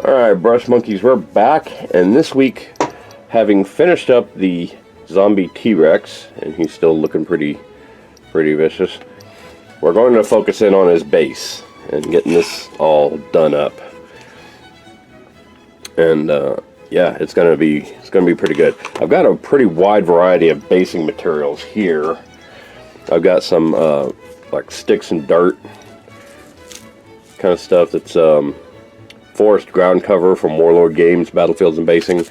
Alright, Brush Monkeys, we're back, and this week, having finished up the zombie T-Rex, and he's still looking pretty vicious, we're going to focus in on his base, and getting this all done up. And, yeah, it's gonna be pretty good. I've got a pretty wide variety of basing materials here. I've got some, like sticks and dirt kind of stuff that's, forest ground cover from Warlord Games, Battlefields and Basing.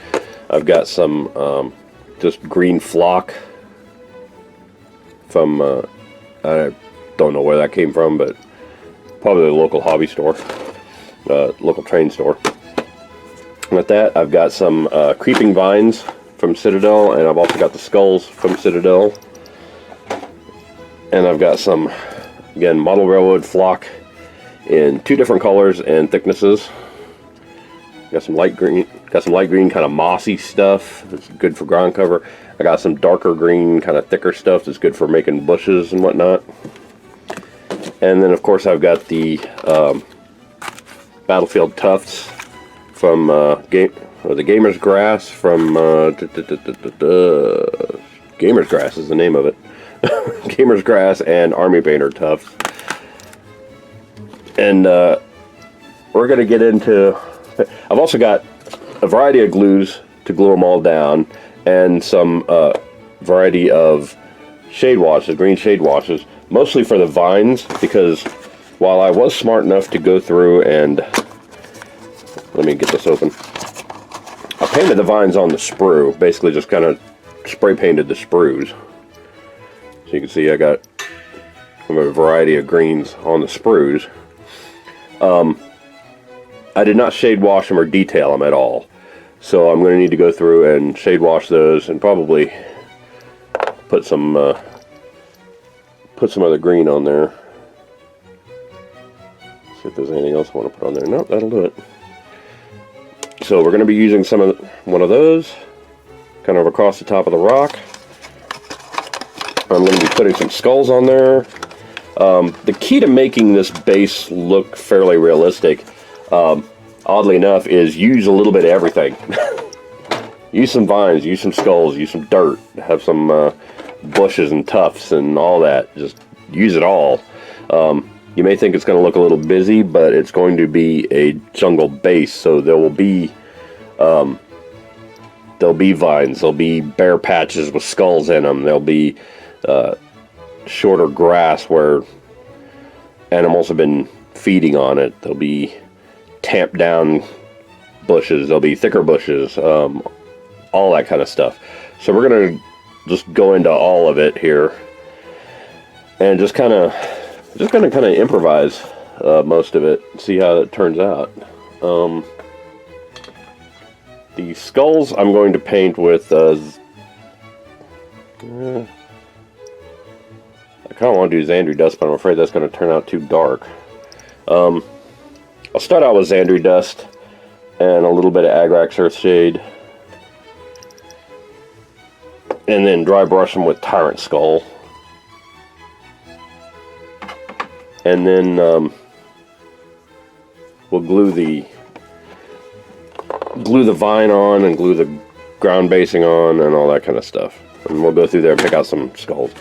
I've got some just green flock from, I don't know where that came from, but probably the local hobby store, local train store. With that, I've got some creeping vines from Citadel, and I've also got the skulls from Citadel. And I've got some, again, model railroad flock in 2 different colors and thicknesses. Got some light green kind of mossy stuff that's good for ground cover. I got some darker green kind of thicker stuff that's good for making bushes and whatnot. And then of course I've got the Battlefield Tufts from the Gamer's Grass from Gamer's Grass is the name of it. Gamer's Grass and Army Painter Tufts. And we're going to get into... I've also got a variety of glues to glue them all down, and some variety of shade washes, green shade washes, mostly for the vines, because while I was smart enough to go through and... Let me get this open. I painted the vines on the sprue, basically just kind of spray painted the sprues. So you can see I got a variety of greens on the sprues. I did not shade wash them or detail them at all, so I'm going to need to go through and shade wash those and probably put some other green on there. See if there's anything else I want to put on there. Nope, that'll do it. So we're going to be using one of those kind of across the top of the rock. I'm going to be putting some skulls on there. The key to making this base look fairly realistic, oddly enough, is use a little bit of everything. Use some vines, use some skulls, use some dirt, have some bushes and tufts and all that. Just use it all. You may think it's going to look a little busy, but it's going to be a jungle base, so there will be vines, there'll be bare patches with skulls in them, there'll be shorter grass where animals have been feeding on it, there'll be tamped down bushes, there'll be thicker bushes, all that kind of stuff. So we're going to just go into all of it here and just kind of improvise most of it, see how it turns out. The skulls I'm going to paint with I kind of want to do Xandri Dust, but I'm afraid that's going to turn out too dark. I'll start out with Xandri Dust and a little bit of Agrax Earthshade, and then dry brush them with Tyrant Skull. And then we'll glue the vine on and glue the ground basing on and all that kind of stuff. And we'll go through there and pick out some skulls.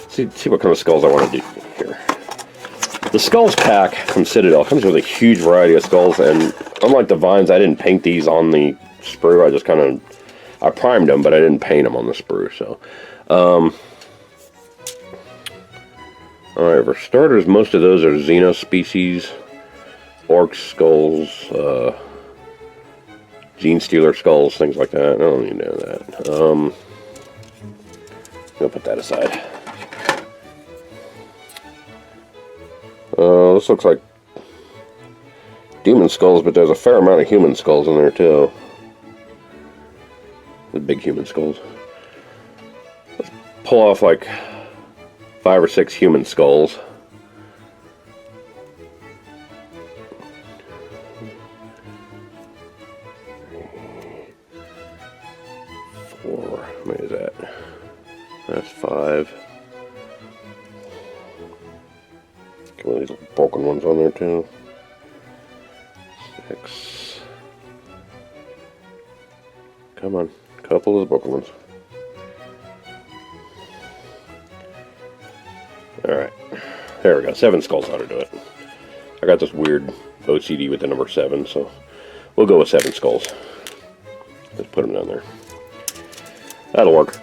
See what kind of skulls I want to do here. The skulls pack from Citadel comes with a huge variety of skulls, and unlike the vines, I didn't paint these on the sprue. I just I primed them, but I didn't paint them on the sprue. So, alright, for starters, most of those are Xeno species, orc skulls, Gene Stealer skulls, things like that. I don't need to know that. I'm gonna put that aside. This looks like demon skulls, but there's a fair amount of human skulls in there too. The big human skulls. Let's pull off like 5 or 6 human skulls. How many is that? That's 5. One of these broken ones on there too. 6. Come on, couple of the broken ones. Alright, there we go. 7 skulls ought to do it. I got this weird OCD with the number 7, so we'll go with 7 skulls. Let's put them down there. That'll work.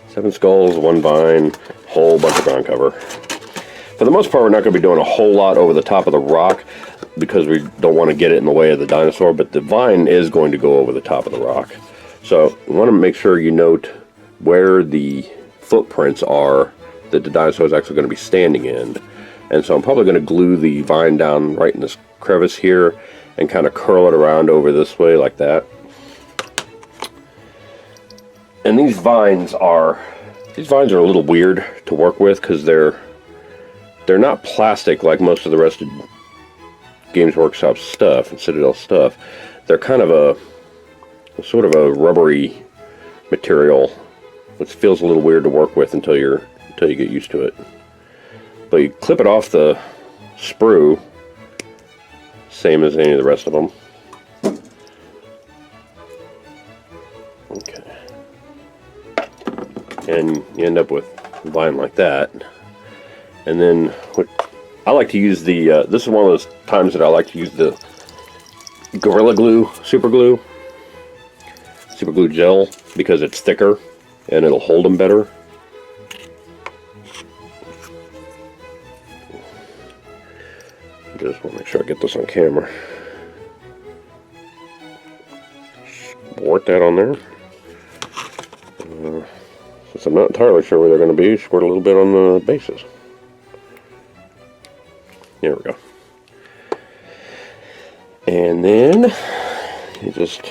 7 skulls, 1 vine, whole bunch of ground cover. For the most part, we're not going to be doing a whole lot over the top of the rock because we don't want to get it in the way of the dinosaur, but the vine is going to go over the top of the rock. So you want to make sure you note where the footprints are that the dinosaur is actually going to be standing in. And so I'm probably going to glue the vine down right in this crevice here and kind of curl it around over this way like that. And these vines are a little weird to work with because they're not plastic like most of the rest of Games Workshop stuff and Citadel stuff. They're kind of a sort of a rubbery material, which feels a little weird to work with until you get used to it. But you clip it off the sprue, same as any of the rest of them. Okay. And you end up with a vine like that. And then I like to use the, this is one of those times that I like to use the Gorilla Glue super glue gel, because it's thicker and it'll hold them better. Just want to make sure I get this on camera. Squirt that on there. Since I'm not entirely sure where they're going to be, squirt a little bit on the bases. There we go. And then you just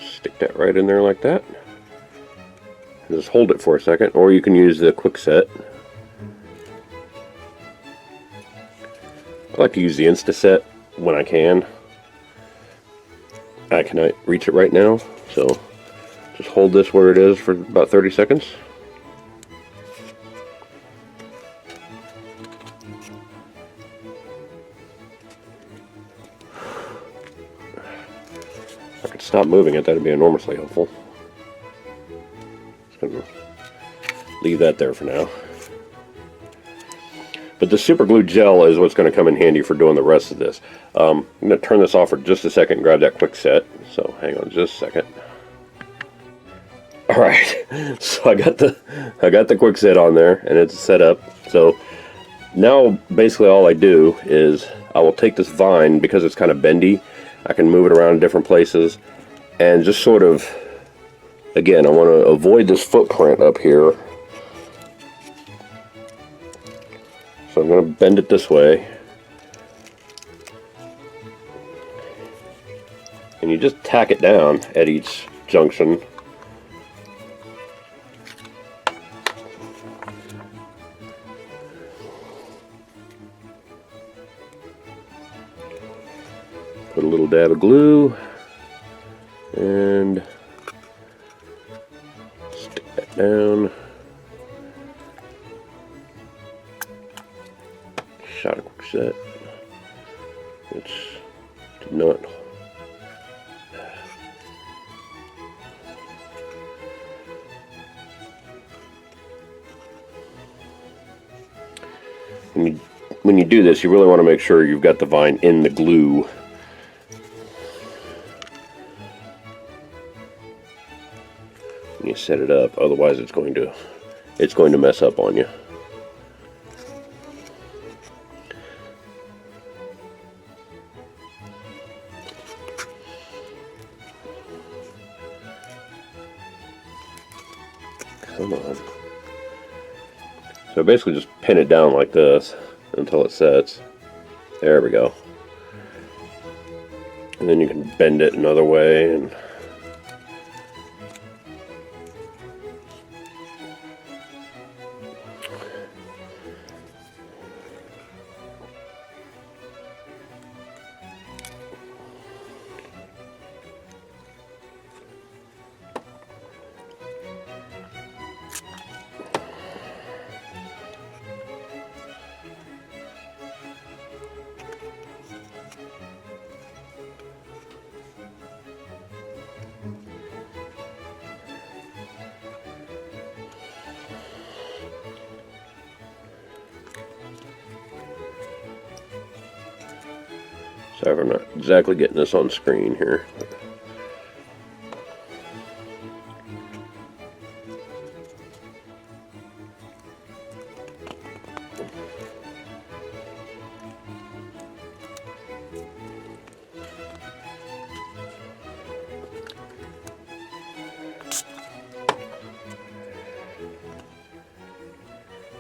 stick that right in there like that. And just hold it for a second, or you can use the quick set. I like to use the Insta set when I can. I cannot reach it right now, so just hold this where it is for about 30 seconds. If I could stop moving it, that'd be enormously helpful. Just gonna leave that there for now. But the super glue gel is what's going to come in handy for doing the rest of this. I'm going to turn this off for just a second and grab that quick set. So hang on just a second. Alright, so I got the quick set on there and it's set up. So now basically all I do is I will take this vine, because it's kind of bendy, I can move it around in different places and just sort of, again, I want to avoid this footprint up here. So I'm going to bend it this way. And you just tack it down at each junction. Put a little dab of glue and stick that down. Shot a quick set, which did not. When you do this, you really want to make sure you've got the vine in the glue. When you set it up, otherwise it's going to mess up on you. Come on. So basically just pin it down like this until it sets. There we go. And then you can bend it another way and Sorry if I'm not exactly getting this on screen here.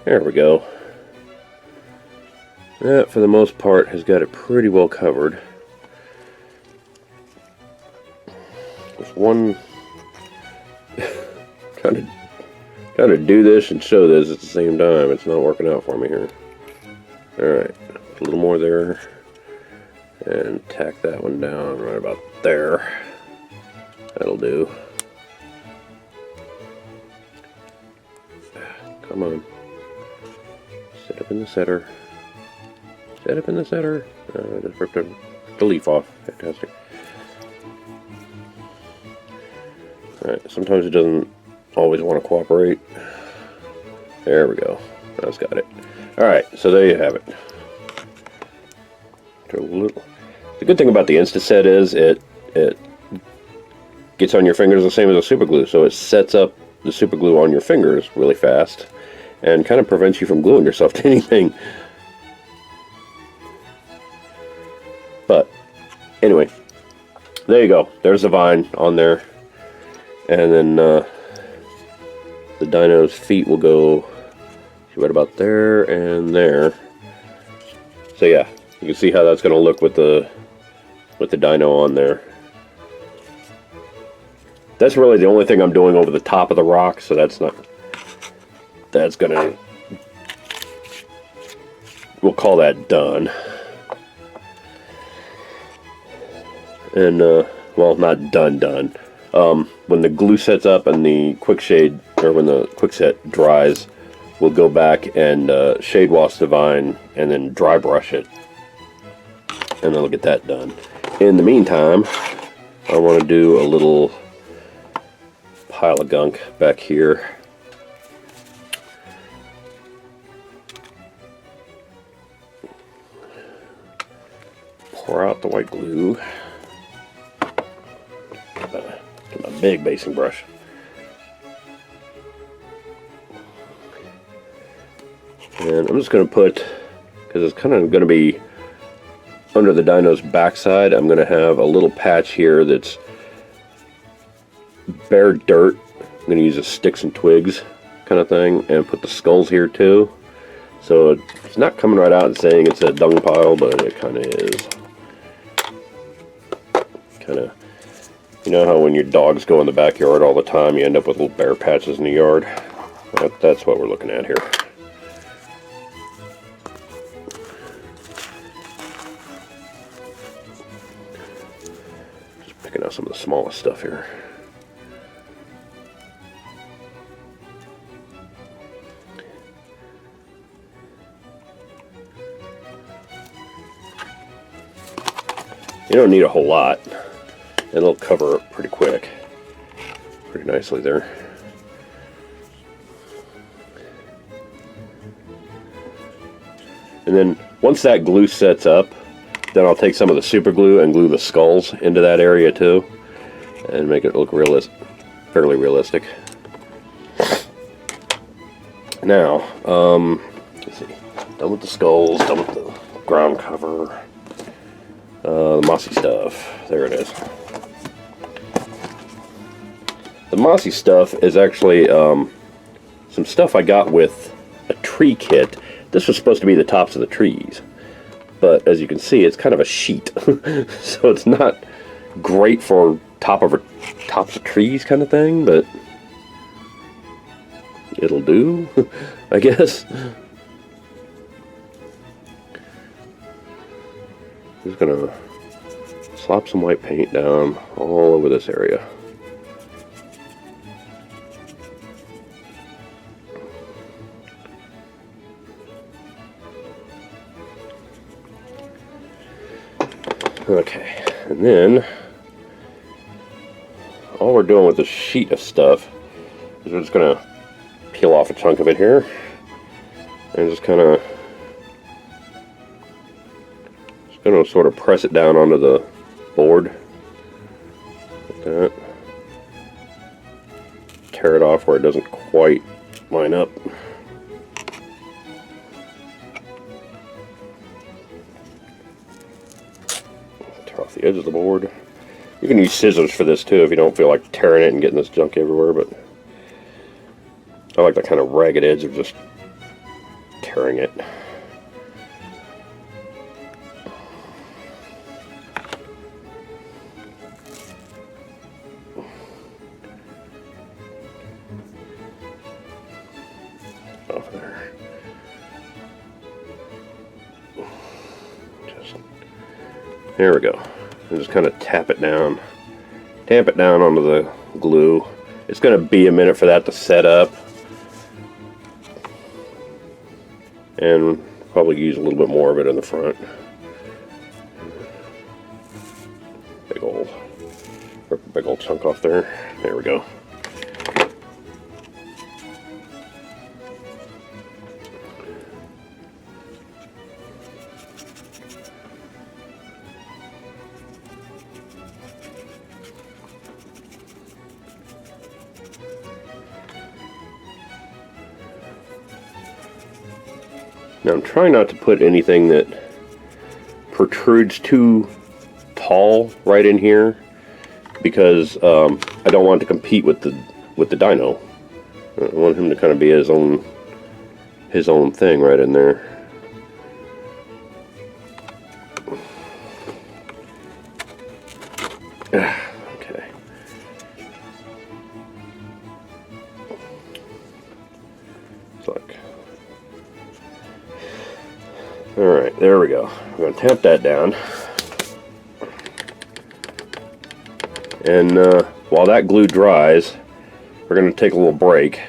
There we go. That, for the most part, has got it pretty well covered. There's one trying to do this and show this at the same time. It's not working out for me here. Alright, a little more there. And tack that one down right about there. That'll do. Come on. Set up in the center. Set up in the center. Just ripped the leaf off. Fantastic. Alright, sometimes it doesn't always want to cooperate. There we go. That's got it. Alright, so there you have it. The good thing about the Instaset is it gets on your fingers the same as a super glue, so it sets up the super glue on your fingers really fast and kind of prevents you from gluing yourself to anything. But anyway, there you go. There's the vine on there, and then the dyno's feet will go right about there and there. So yeah, you can see how that's going to look with the dyno on there. That's really the only thing I'm doing over the top of the rock, so that's gonna, we'll call that done. And well, not done. When the glue sets up and the quick shade, or when the quickset dries, we'll go back and shade wash the vine and then dry brush it, and then we'll get that done. In the meantime, I want to do a little pile of gunk back here. Pour out the white glue. Get my big basing brush. And I'm just going to put, because it's kind of going to be under the dyno's backside, I'm going to have a little patch here that's bare dirt. I'm going to use a sticks and twigs kind of thing, and put the skulls here too. So it's not coming right out and saying it's a dung pile, but it kind of is. Kind of, you know how when your dogs go in the backyard all the time, you end up with little bare patches in the yard? That's what we're looking at here. Just picking out some of the smallest stuff here. You don't need a whole lot, and it'll cover it pretty quick, pretty nicely there. And then once that glue sets up, then I'll take some of the super glue and glue the skulls into that area too, and make it look fairly realistic. Now, let's see, done with the skulls, done with the ground cover. The mossy stuff. There it is. The mossy stuff is actually some stuff I got with a tree kit. This was supposed to be the tops of the trees, but as you can see, it's kind of a sheet, so it's not great for tops of trees kind of thing, but it'll do, I guess. Just gonna slop some white paint down all over this area. Okay, and then all we're doing with this sheet of stuff is we're just gonna peel off a chunk of it here and just kind of going to sort of press it down onto the board like that. Tear it off where it doesn't quite line up. Tear off the edge of the board. You can use scissors for this too if you don't feel like tearing it and getting this junk everywhere, but I like the kind of ragged edge of just tearing it. Off there. There we go. And just kind of tap it down. Tamp it down onto the glue. It's going to be a minute for that to set up. And probably use a little bit more of it in the front. Rip a big old chunk off there. There we go. Now I'm trying not to put anything that protrudes too tall right in here because I don't want it to compete with the dino. I want him to kind of be his own thing right in there. Okay. It's like, all right, there we go. I'm going to tamp that down. And while that glue dries, we're going to take a little break.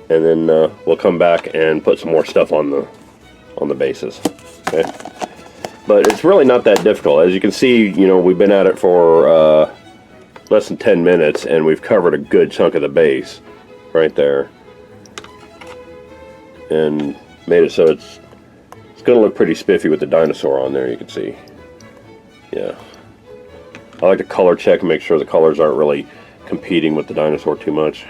And then we'll come back and put some more stuff on the bases. Okay? But it's really not that difficult. As you can see, you know, we've been at it for less than 10 minutes and we've covered a good chunk of the base right there. And made it so it's going to look pretty spiffy with the dinosaur on there, you can see. Yeah. I like to color check and make sure the colors aren't really competing with the dinosaur too much.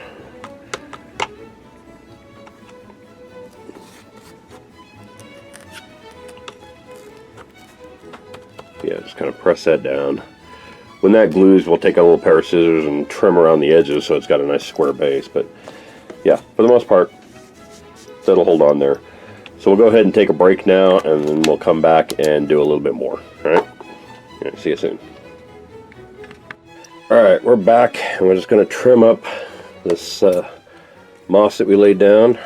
Yeah, just kind of press that down. When that glues, we'll take a little pair of scissors and trim around the edges so it's got a nice square base. But yeah, for the most part, that'll hold on there. So we'll go ahead and take a break now, and then we'll come back and do a little bit more. All right? Yeah, see you soon. All right, we're back, and we're just going to trim up this moss that we laid down.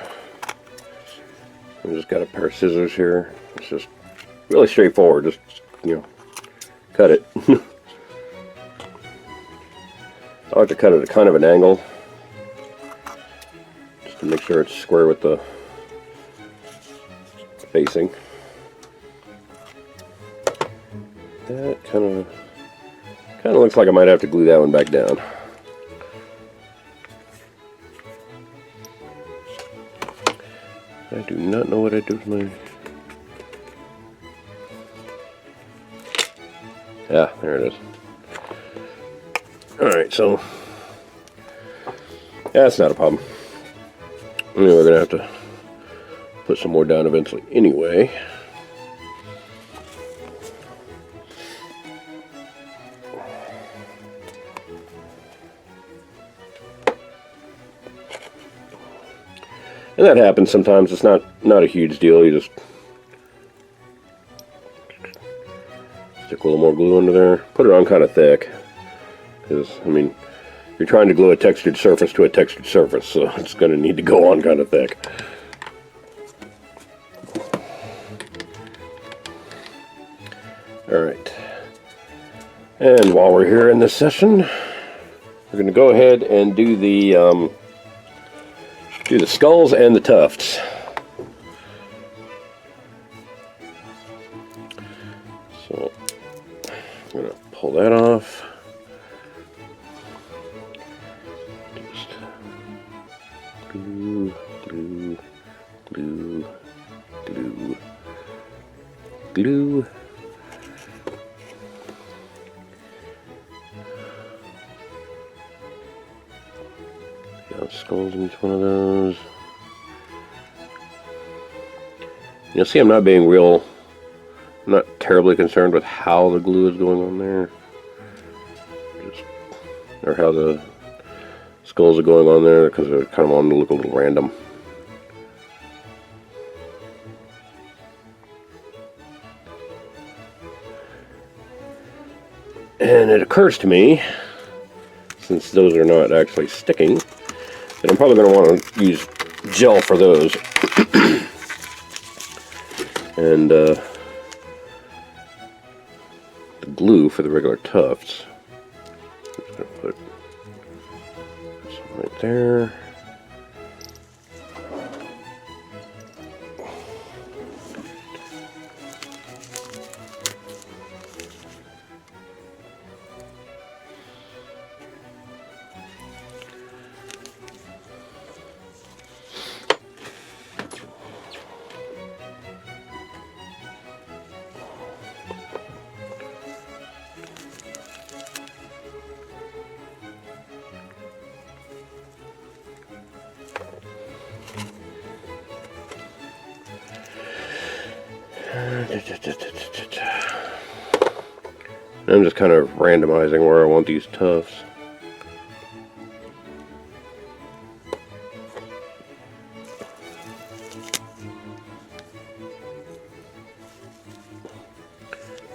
I just got a pair of scissors here. It's just really straightforward. Just, you know, cut it. I like to cut it at kind of an angle, just to make sure it's square with the facing. That kind of looks like I might have to glue that one back down. I do not know what I do with my... Yeah, there it is. Alright, so that's not a problem. Anyway, we're gonna have to put some more down eventually anyway. And that happens sometimes. It's not a huge deal. You just stick a little more glue under there. Put it on kind of thick, because I mean, you're trying to glue a textured surface to a textured surface, so it's going to need to go on kind of thick. All right. And while we're here in this session, we're going to go ahead and do the skulls and the tufts. So I'm going to pull that off. Just glue, glue, glue, glue, glue. Got skulls in each one of those. You'll see I'm not being real, I'm not terribly concerned with how the glue is going on there. Or how the skulls are going on there, because they're kind of wanting to look a little random. And it occurs to me, since those are not actually sticking, that I'm probably going to want to use gel for those. And the glue for the regular tufts. I'm just going to put some right there. I'm just kind of randomizing where I want these tufts.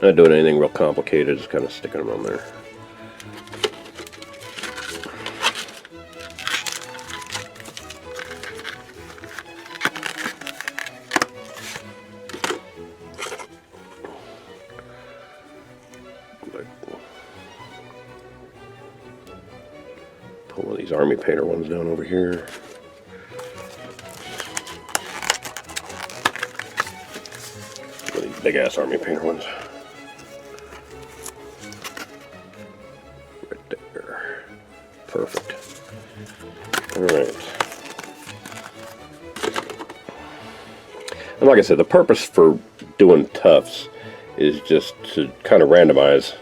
Not doing anything real complicated, just kind of sticking them on there. Pull one of these army painter ones down over here. One of these big ass army painter ones. Right there. Perfect. Alright. And like I said, the purpose for doing tufts is just to kind of randomize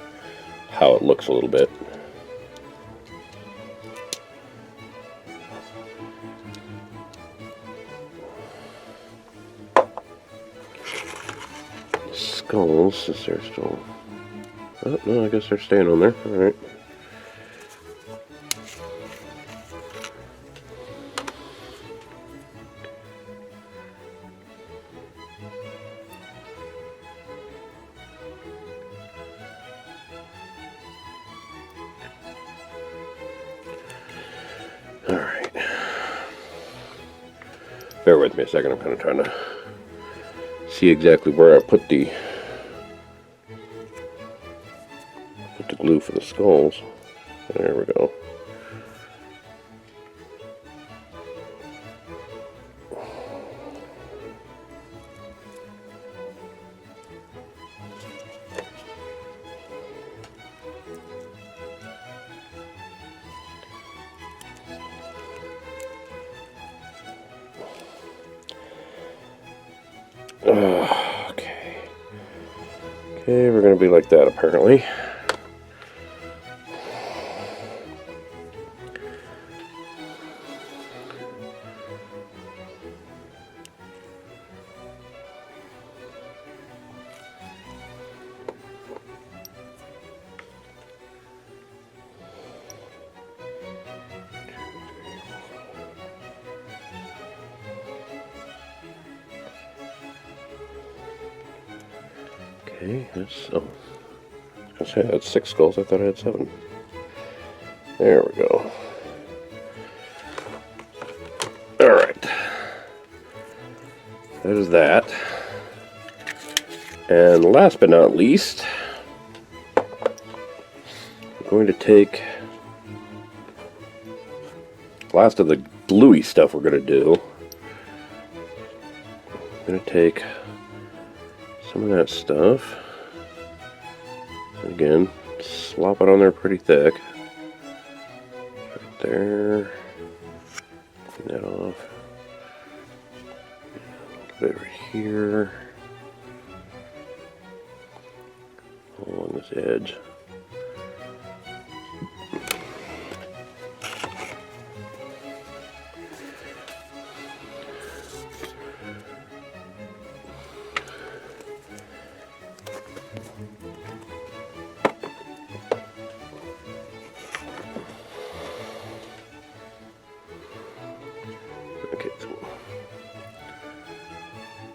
how it looks a little bit. Skulls, since they're still... Oh, no, I guess they're staying on there. Alright. Alright. Bear with me a second, I'm kind of trying to see exactly where I put the glue for the skulls. There we go. Okay. Okay, we're going to be like that apparently. Okay, that's, oh, I was gonna say I had 6 skulls, I thought I had 7. There we go. Alright. That is that. And last but not least, I'm going to take last of the gluey stuff we're going to do. I'm going to take some of that stuff, and again, slop it on there pretty thick. Right there. Clean that off. A little bit right here. this edge. Okay, so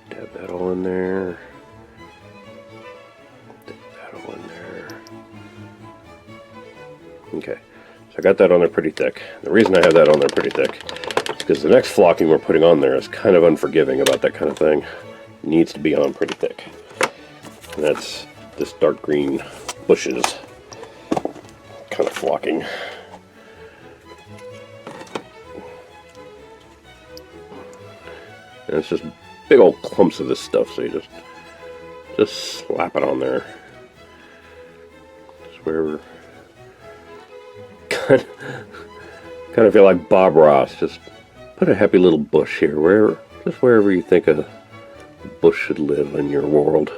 dab that all in there. Dab that all in there. Okay, so I got that on there pretty thick. The reason I have that on there pretty thick is because the next flocking we're putting on there is kind of unforgiving about that kind of thing. It needs to be on pretty thick. And that's this dark green bushes kind of flocking. And it's just big old clumps of this stuff, so you just slap it on there. Just wherever. Kind of feel like Bob Ross. Just put a happy little bush here, just wherever you think a bush should live in your world.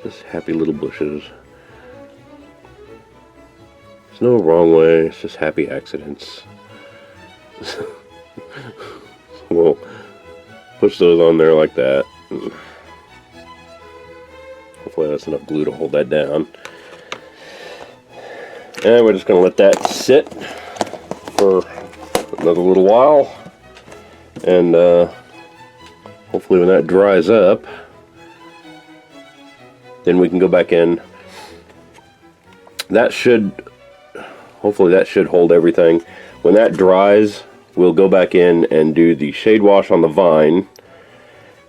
Just happy little bushes. There's no wrong way. It's just happy accidents. We'll push those on there like that. Hopefully that's enough glue to hold that down. And we're just going to let that sit for another little while. And hopefully when that dries up, then we can go back in. Hopefully that should hold everything. When that dries, we'll go back in and do the shade wash on the vine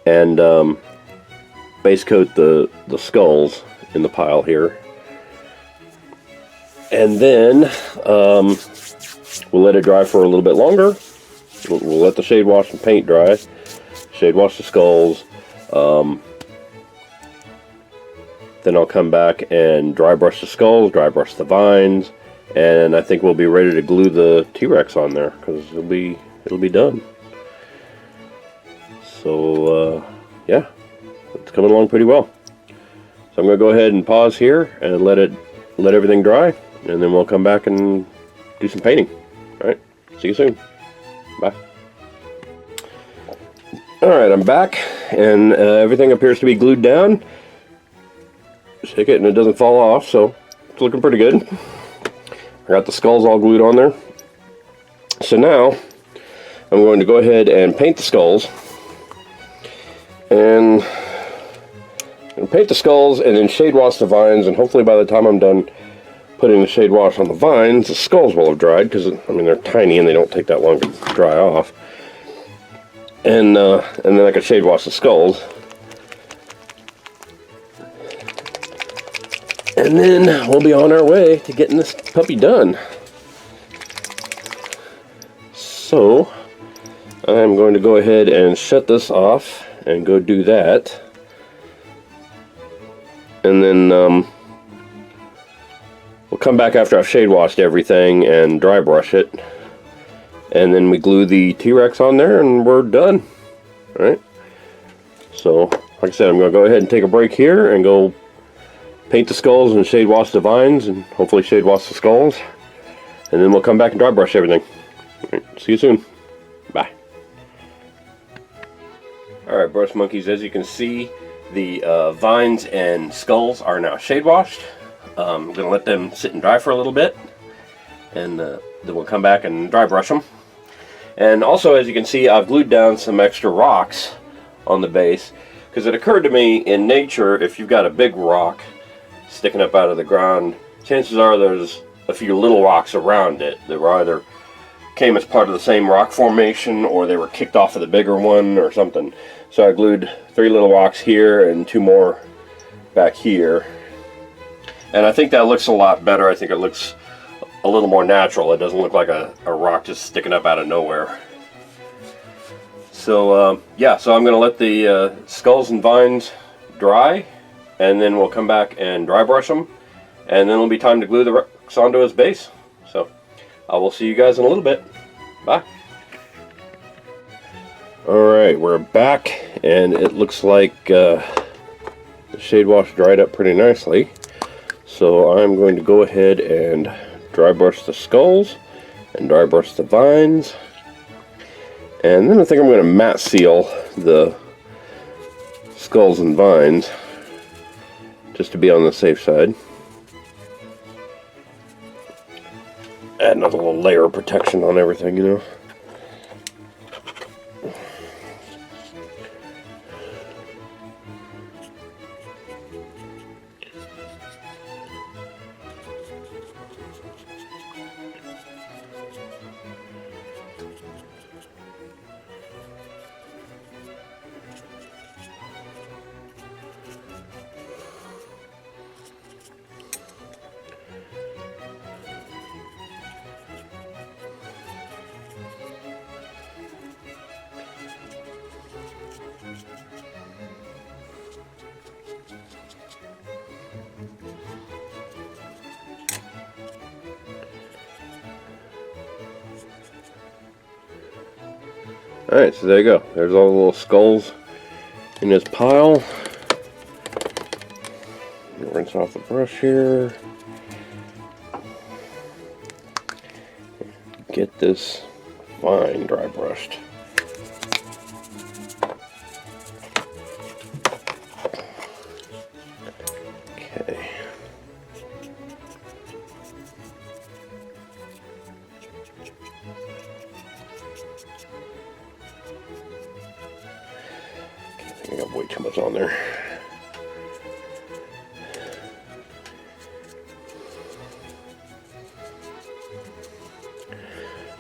and base coat the skulls in the pile here. And then we'll let it dry for a little bit longer. We'll let the shade wash and paint dry. Shade wash the skulls. Then I'll come back and dry brush the skulls, dry brush the vines, and I think we'll be ready to glue the T-Rex on there because it'll be done. So yeah, it's coming along pretty well. So I'm going to go ahead and pause here and let everything dry, and then we'll come back and do some painting. All right, see you soon. Bye. All right, I'm back, and everything appears to be glued down. Shake it and it doesn't fall off, so it's looking pretty good. I got the skulls all glued on there. So now I'm going to go ahead and paint the skulls. And paint the skulls and then shade wash the vines, and hopefully by the time I'm done putting the shade wash on the vines, the skulls will have dried, because I mean they're tiny and they don't take that long to dry off. And then I can shade wash the skulls. And then we'll be on our way to getting this puppy done. So I'm going to go ahead and shut this off and go do that. And then we'll come back after I've shade washed everything and dry brush it. And then we glue the T-Rex on there and we're done. Alright. So, like I said, I'm going to go ahead and take a break here and go paint the skulls and shade wash the vines and hopefully shade wash the skulls. And then we'll come back and dry brush everything. Alright, see you soon. Bye. Alright, brush monkeys, as you can see, the vines and skulls are now shade washed. I'm going to let them sit and dry for a little bit. And then we'll come back and dry brush them. And also, as you can see, I've glued down some extra rocks on the base. Because it occurred to me, in nature, if you've got a big rock sticking up out of the ground, chances are there's a few little rocks around it that were either came as part of the same rock formation or they were kicked off of the bigger one or something. So I glued 3 little rocks here and 2 more back here. And I think that looks a lot better. I think it looks a little more natural. It doesn't look like a rock just sticking up out of nowhere. So yeah, so I'm going to let the skulls and vines dry, and then we'll come back and dry brush them, and then it'll be time to glue the Rex onto his base. So I will see you guys in a little bit. Bye. Alright, we're back, and it looks like The shade wash dried up pretty nicely, so I'm going to go ahead and dry brush the skulls and dry brush the vines, and then I think I'm going to matte seal the skulls and vines just to be on the safe side. Add another little layer of protection on everything, you know. Alright, so there you go. There's all the little skulls in this pile. Rinse off the brush here. Get this vine dry brushed. Okay. I got way too much on there.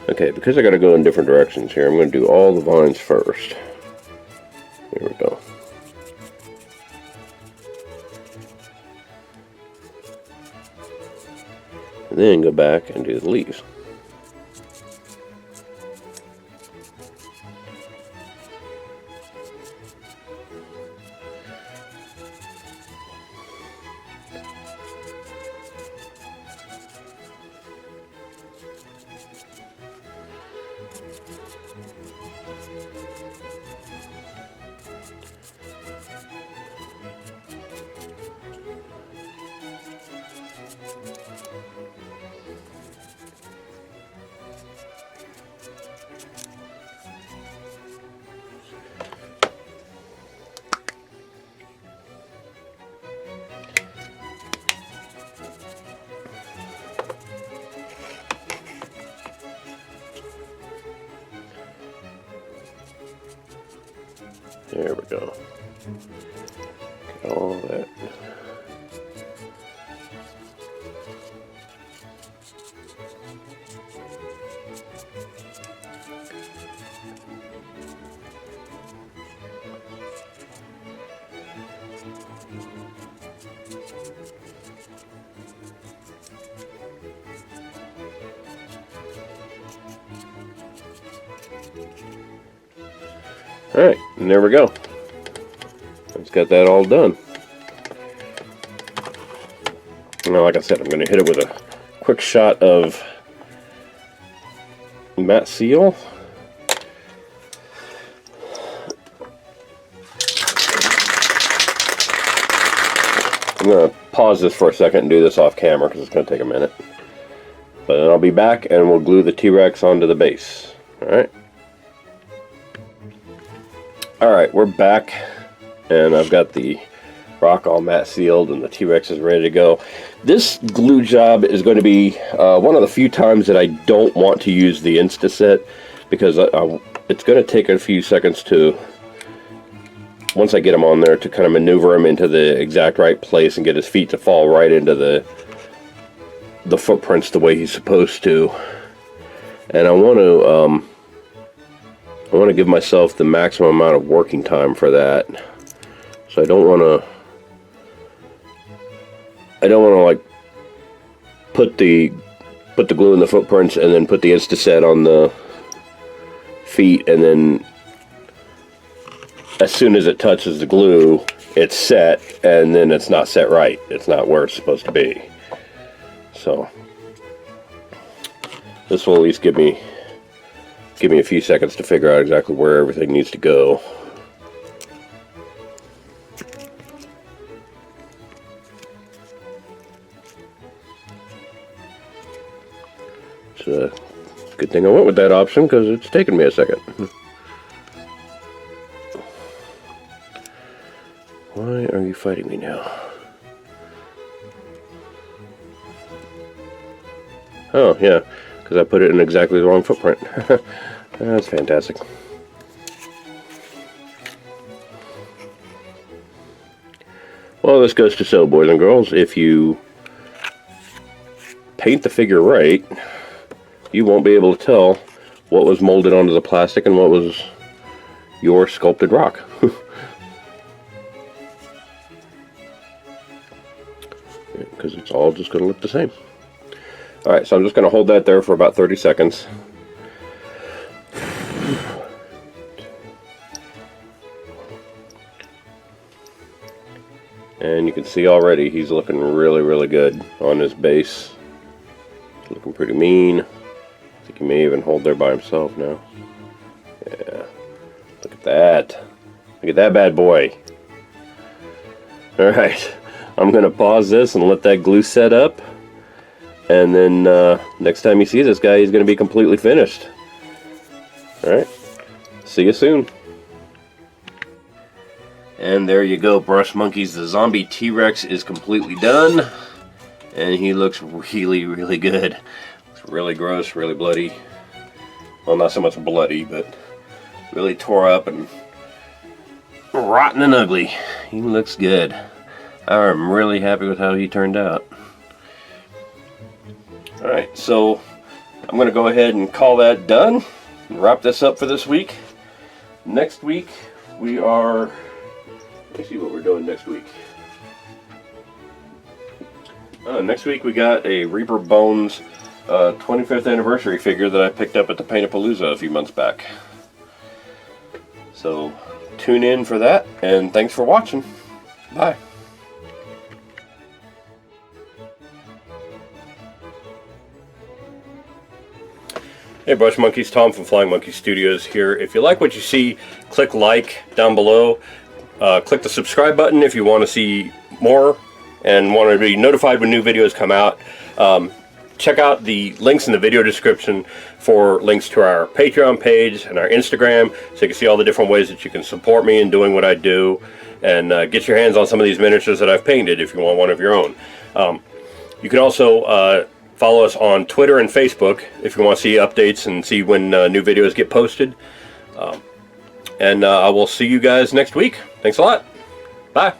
Okay, because I got to go in different directions here, I'm going to do all the vines first. Here we go. And then go back and do the leaves. There we go. Get all that. Alright, and there we go. Let's get that all done. Now, like I said, I'm going to hit it with a quick shot of matte seal. I'm going to pause this for a second and do this off camera because it's going to take a minute. But then I'll be back and we'll glue the T-Rex onto the base. Alright. Alright, we're back, and I've got the rock all matte sealed and the T-Rex is ready to go. This glue job is going to be one of the few times that I don't want to use the Instaset, because it's going to take a few seconds to, once I get him on there, to kind of maneuver him into the exact right place and get his feet to fall right into the footprints the way he's supposed to. And I want to give myself the maximum amount of working time for that. So I don't want to like put the glue in the footprints and then put the Instaset on the feet, and then as soon as it touches the glue, it's set, and then it's not set right. It's not where it's supposed to be. So this will at least give me a few seconds to figure out exactly where everything needs to go. Good thing I went with that option because it's taken me a second. Why are you fighting me now? Oh, yeah, because I put it in exactly the wrong footprint. That's fantastic. Well, this goes to show, boys and girls, if you paint the figure right, you won't be able to tell what was molded onto the plastic and what was your sculpted rock. Because it's all just going to look the same. Alright, so I'm just going to hold that there for about 30 seconds. And you can see already he's looking really, really good on his base. He's looking pretty mean. I think he may even hold there by himself now. Yeah. Look at that. Look at that bad boy. Alright. I'm going to pause this and let that glue set up. And then next time you see this guy, he's going to be completely finished. Alright. See you soon. And there you go, Brush Monkeys. The zombie T-Rex is completely done. And he looks really, really good. It's really gross, really bloody. Well, not so much bloody, but really tore up and rotten and ugly. He looks good. I'm really happy with how he turned out. Alright, so I'm going to go ahead and call that done. And wrap this up for this week. Next week, we are... Let me see what we're doing next week. Next week we got a Reaper Bones 25th anniversary figure that I picked up at the Paint-A-Palooza a few months back. So tune in for that, and thanks for watching. Bye. Hey Brush Monkeys, Tom from Flying Monkey Studios here. If you like what you see, click like down below. Click the subscribe button if you want to see more and want to be notified when new videos come out. Check out the links in the video description for links to our Patreon page and our Instagram, so you can see all the different ways that you can support me in doing what I do, and get your hands on some of these miniatures that I've painted if you want one of your own. You can also follow us on Twitter and Facebook if you want to see updates and see when new videos get posted. And I will see you guys next week. Thanks a lot. Bye.